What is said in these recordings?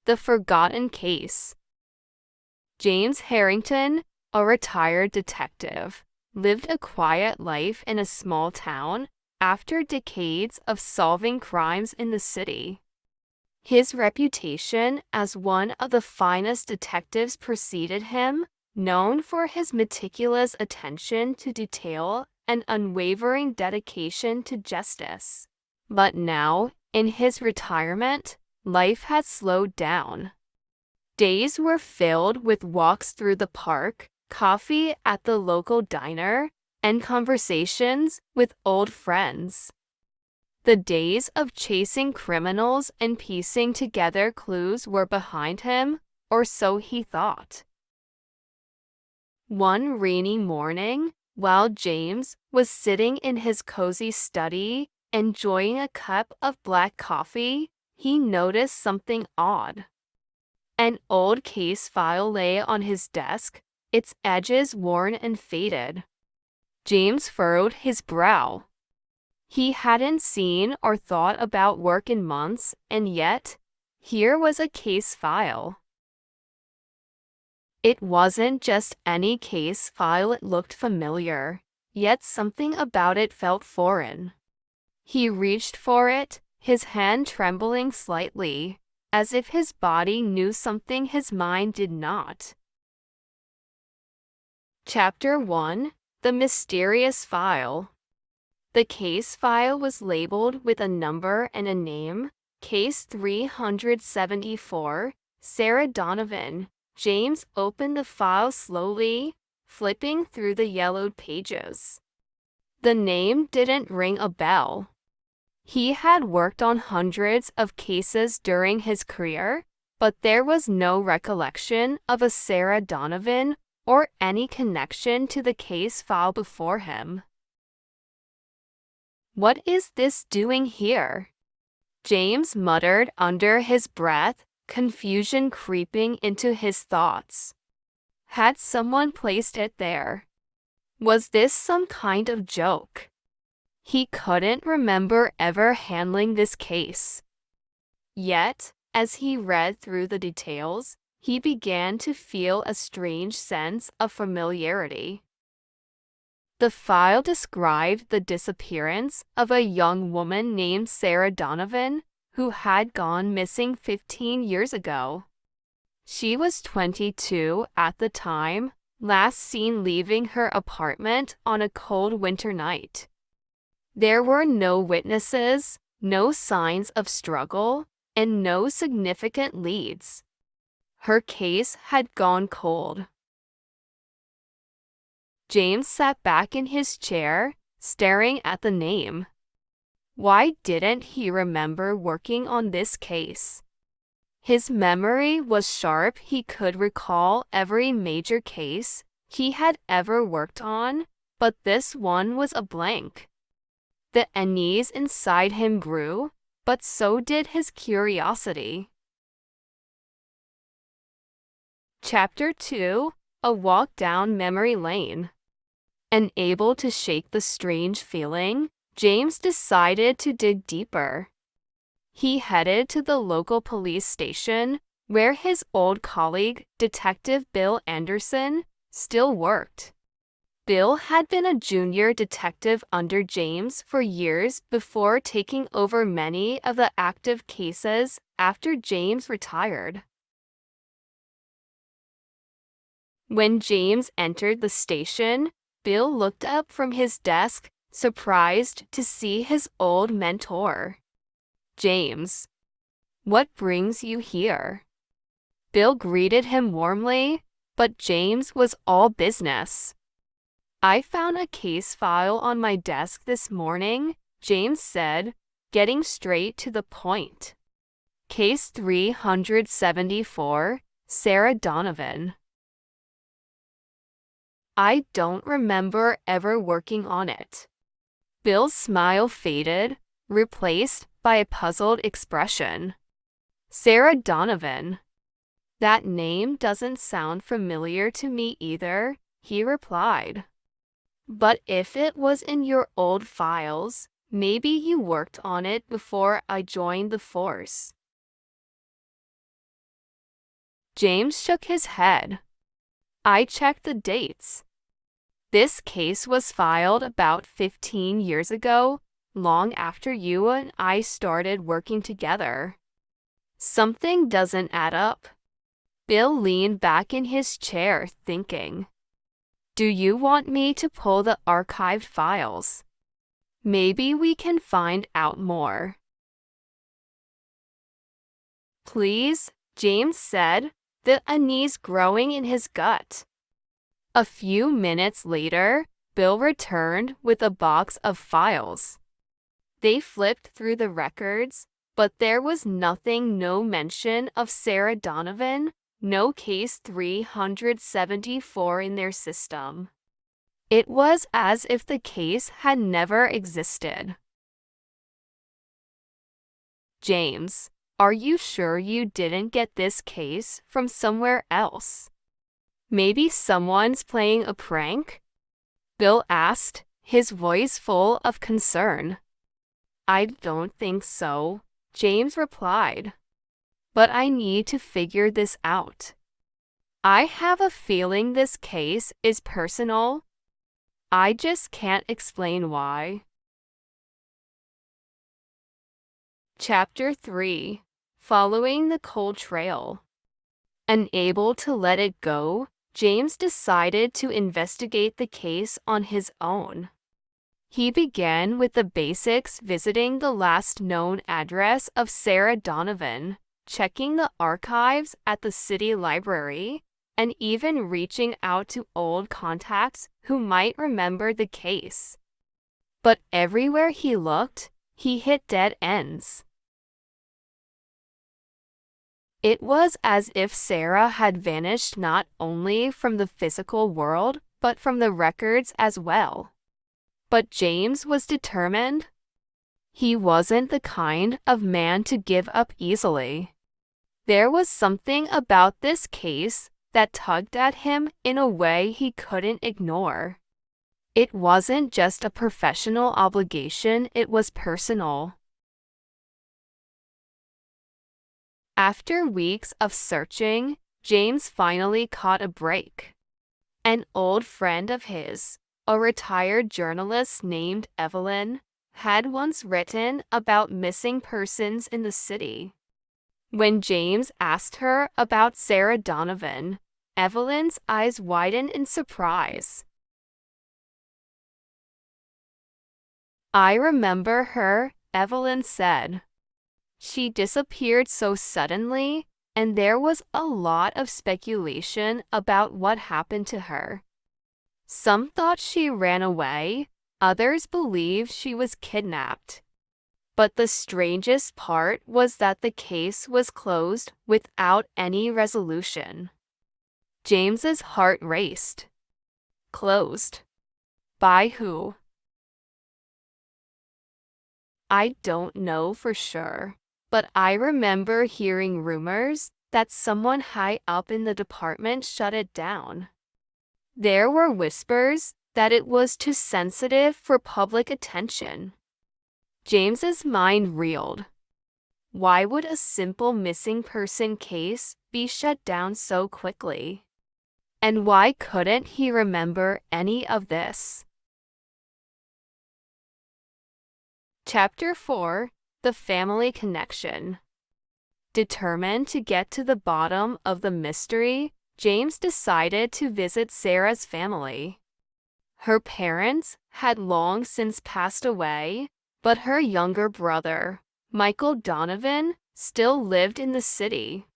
The Forgotten Case. James Harrington, a retired detective, lived a quiet life in a small town after decades of solving crimes in the city. His reputation as one of the finest detectives preceded him, known for his meticulous attention to detail and unwavering dedication to justice. But now, in his retirement, life had slowed down. Days were filled with walks through the park, coffee at the local diner, and conversations with old friends. The days of chasing criminals and piecing together clues were behind him, or so he thought. One rainy morning, while James was sitting in his cozy study, enjoying a cup of black coffee, he noticed something odd. An old case file lay on his desk, its edges worn and faded. James furrowed his brow. He hadn't seen or thought about work in months, and yet, here was a case file. It wasn't just any case file, it looked familiar, yet something about it felt foreign. He reached for it, his hand trembling slightly, as if his body knew something his mind did not. Chapter 1: The Mysterious File. The case file was labeled with a number and a name, Case 374, Sarah Donovan. James opened the file slowly, flipping through the yellowed pages. The name didn't ring a bell. He had worked on hundreds of cases during his career, but there was no recollection of a Sarah Donovan or any connection to the case file before him. "What is this doing here?" James muttered under his breath, confusion creeping into his thoughts. Had someone placed it there? Was this some kind of joke? He couldn't remember ever handling this case. Yet, as he read through the details, he began to feel a strange sense of familiarity. The file described the disappearance of a young woman named Sarah Donovan, who had gone missing 15 years ago. She was 22 at the time, last seen leaving her apartment on a cold winter night. There were no witnesses, no signs of struggle, and no significant leads. Her case had gone cold. James sat back in his chair, staring at the name. Why didn't he remember working on this case? His memory was sharp. He could recall every major case he had ever worked on, but this one was a blank. The unease inside him grew, but so did his curiosity. Chapter 2: A Walk Down Memory Lane. Unable to shake the strange feeling, James decided to dig deeper. He headed to the local police station, where his old colleague, Detective Bill Anderson, still worked. Bill had been a junior detective under James for years before taking over many of the active cases after James retired. When James entered the station, Bill looked up from his desk, surprised to see his old mentor. "James, what brings you here?" Bill greeted him warmly, but James was all business. "I found a case file on my desk this morning," James said, getting straight to the point. "Case 374, Sarah Donovan." "I don't remember ever working on it." Bill's smile faded, replaced by a puzzled expression. "Sarah Donovan. That name doesn't sound familiar to me either," he replied. "But if it was in your old files, maybe you worked on it before I joined the force." James shook his head. I checked the dates. This case was filed about 15 years ago, long after you and I started working together. Something doesn't add up. Bill leaned back in his chair, thinking. Do you want me to pull the archived files? Maybe we can find out more. Please, James said, the unease growing in his gut. A few minutes later, Bill returned with a box of files. They flipped through the records, but there was nothing, no mention of Sarah Donovan, no case 374 in their system. It was as if the case had never existed. James, are you sure you didn't get this case from somewhere else? Maybe someone's playing a prank? Bill asked, his voice full of concern. I don't think so, James replied. But I need to figure this out. I have a feeling this case is personal. I just can't explain why. Chapter 3. Following the cold trail. Unable to let it go, James decided to investigate the case on his own. He began with the basics, visiting the last known address of Sarah Donovan, checking the archives at the city library, and even reaching out to old contacts who might remember the case. But everywhere he looked, he hit dead ends. It was as if Sarah had vanished not only from the physical world, but from the records as well. But James was determined. He wasn't the kind of man to give up easily. There was something about this case that tugged at him in a way he couldn't ignore. It wasn't just a professional obligation, it was personal. After weeks of searching, James finally caught a break. An old friend of his, a retired journalist named Evelyn, had once written about missing persons in the city. When James asked her about Sarah Donovan, Evelyn's eyes widened in surprise. I remember her, Evelyn said. She disappeared so suddenly, and there was a lot of speculation about what happened to her. Some thought she ran away, others believed she was kidnapped. But the strangest part was that the case was closed without any resolution. James's heart raced. Closed. By who? I don't know for sure, but I remember hearing rumors that someone high up in the department shut it down. There were whispers that it was too sensitive for public attention. James's mind reeled. Why would a simple missing person case be shut down so quickly? And why couldn't he remember any of this? Chapter 4. The Family Connection. Determined to get to the bottom of the mystery, James decided to visit Sarah's family. Her parents had long since passed away, but her younger brother, Michael Donovan, still lived in the city.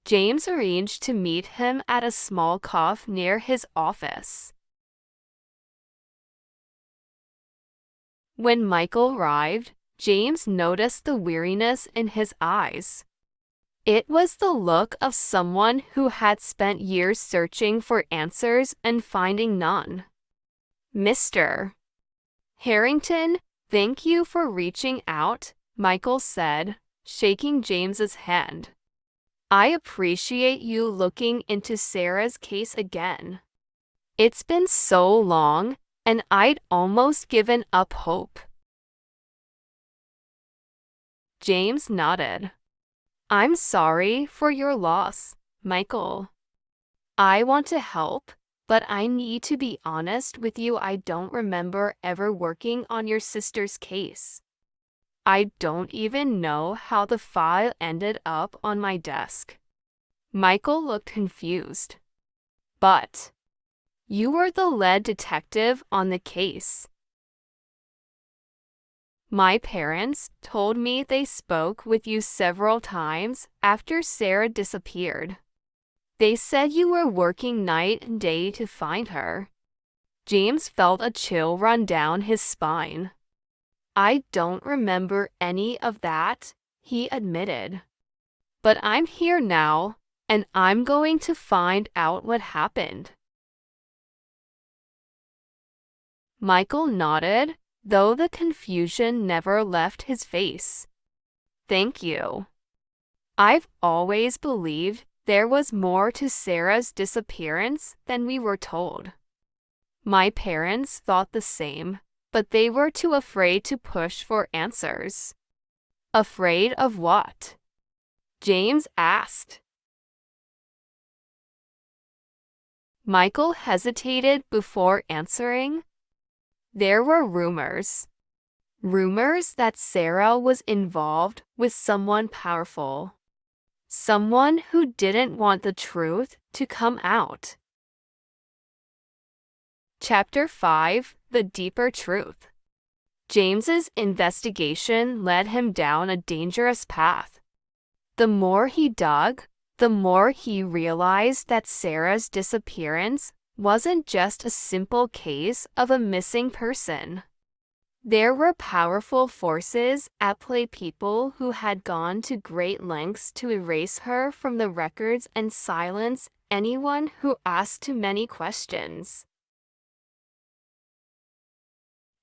James arranged to meet him at a small cafe near his office. When Michael arrived, James noticed the weariness in his eyes. It was the look of someone who had spent years searching for answers and finding none. Mr. Harrington, thank you for reaching out, Michael said, shaking James's hand. I appreciate you looking into Sarah's case again. It's been so long, and I'd almost given up hope. James nodded. I'm sorry for your loss, Michael, I want to help, but I need to be honest with you. I don't remember ever working on your sister's case. I don't even know how the file ended up on my desk. Michael looked confused. But you were the lead detective on the case. My parents told me they spoke with you several times after Sarah disappeared. They said you were working night and day to find her. James felt a chill run down his spine. I don't remember any of that, he admitted. But I'm here now, and I'm going to find out what happened. Michael nodded, though the confusion never left his face. Thank you. I've always believed there was more to Sarah's disappearance than we were told. My parents thought the same, but they were too afraid to push for answers. Afraid of what? James asked. Michael hesitated before answering. There were rumors. Rumors that Sarah was involved with someone powerful. Someone who didn't want the truth to come out. Chapter 5: The Deeper Truth. James's investigation led him down a dangerous path. The more he dug, the more he realized that Sarah's disappearance wasn't just a simple case of a missing person. There were powerful forces at play, people who had gone to great lengths to erase her from the records and silence anyone who asked too many questions.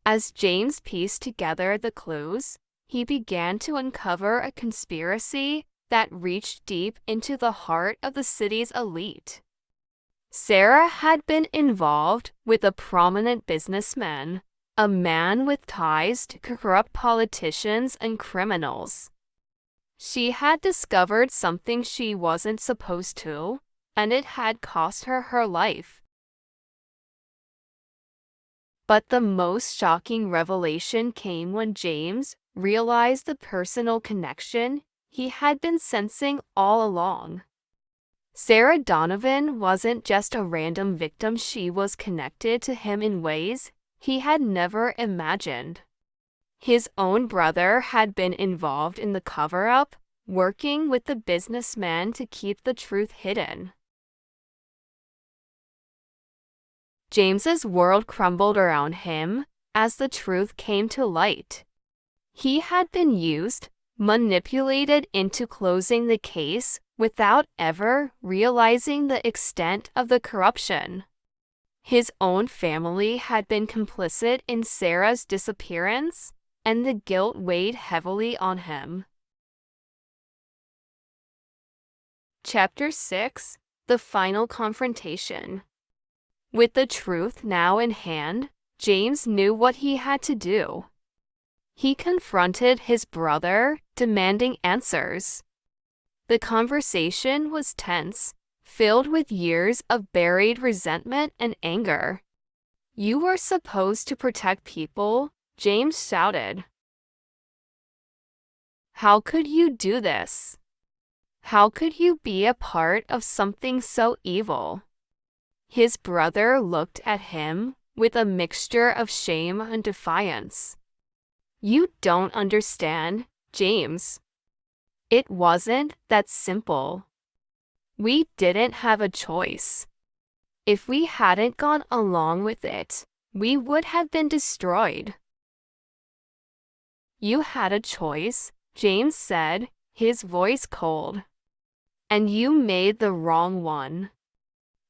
As James pieced together the clues, he began to uncover a conspiracy that reached deep into the heart of the city's elite. Sarah had been involved with a prominent businessman, a man with ties to corrupt politicians and criminals. She had discovered something she wasn't supposed to, and it had cost her her life. But the most shocking revelation came when James realized the personal connection he had been sensing all along. Sarah Donovan wasn't just a random victim, she was connected to him in ways he had never imagined. His own brother had been involved in the cover-up, working with the businessman to keep the truth hidden. James's world crumbled around him as the truth came to light. He had been used, manipulated into closing the case without ever realizing the extent of the corruption. His own family had been complicit in Sarah's disappearance, and the guilt weighed heavily on him. Chapter 6: The Final Confrontation. With the truth now in hand, James knew what he had to do. He confronted his brother, demanding answers. The conversation was tense, filled with years of buried resentment and anger. "You were supposed to protect people," James shouted. "How could you do this? How could you be a part of something so evil?" His brother looked at him with a mixture of shame and defiance. "You don't understand, James. It wasn't that simple. We didn't have a choice. If we hadn't gone along with it, we would have been destroyed." "You had a choice," James said, his voice cold. "And you made the wrong one."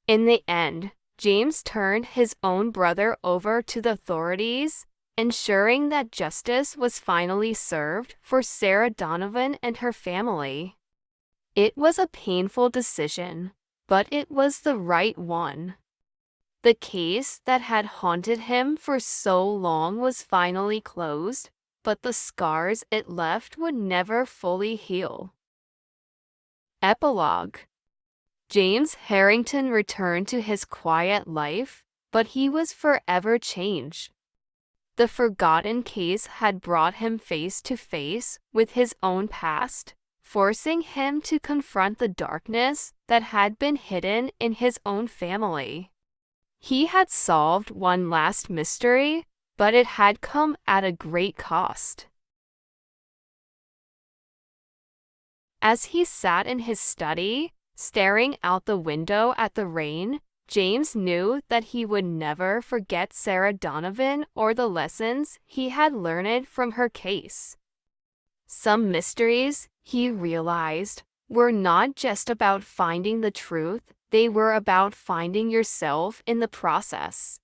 In the end, James turned his own brother over to the authorities, ensuring that justice was finally served for Sarah Donovan and her family. It was a painful decision, but it was the right one. The case that had haunted him for so long was finally closed, but the scars it left would never fully heal. Epilogue. James Harrington returned to his quiet life, but he was forever changed. The forgotten case had brought him face to face with his own past, forcing him to confront the darkness that had been hidden in his own family. He had solved one last mystery, but it had come at a great cost. As he sat in his study, staring out the window at the rain, James knew that he would never forget Sarah Donovan or the lessons he had learned from her case. Some mysteries, he realized, were not just about finding the truth, they were about finding yourself in the process.